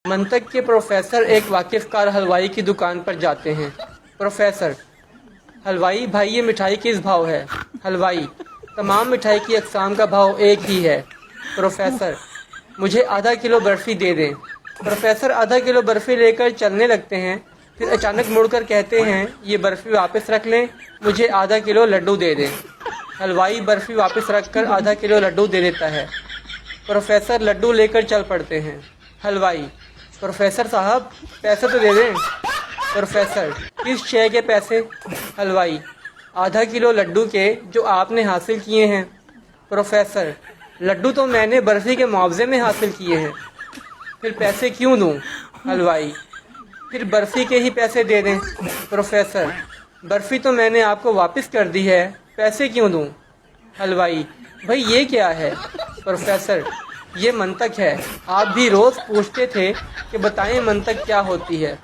منطق کے پروفیسر ایک واقف کار حلوائی کی دکان پر جاتے ہیں۔ پروفیسر: حلوائی بھائی یہ مٹھائی کس بھاؤ ہے؟ حلوائی: تمام مٹھائی کی اقسام کا بھاؤ ایک ہی ہے۔ پروفیسر: مجھے آدھا کلو برفی دے دیں۔ پروفیسر آدھا کلو برفی لے کر چلنے لگتے ہیں، پھر اچانک مڑ کر کہتے ہیں یہ برفی واپس رکھ لیں، مجھے آدھا کلو لڈو دے دیں۔ حلوائی برفی واپس رکھ کر آدھا کلو لڈو دے دیتا ہے۔ پروفیسر لڈو لے کر چل پڑتے ہیں۔ حلوائی: پروفیسر صاحب پیسے تو دے دیں۔ پروفیسر: کس شے کے پیسے؟ حلوائی: آدھا کلو لڈو کے جو آپ نے حاصل کیے ہیں۔ پروفیسر: لڈو تو میں نے برفی کے معاوضے میں حاصل کیے ہیں، پھر پیسے کیوں دوں؟ حلوائی: پھر برفی کے ہی پیسے دے دیں۔ پروفیسر: برفی تو میں نے آپ کو واپس کر دی ہے، پیسے کیوں دوں؟ حلوائی: بھائی یہ کیا ہے؟ پروفیسر: یہ منطق ہے، آپ بھی روز پوچھتے تھے کہ بتائیں منطق کیا ہوتی ہے۔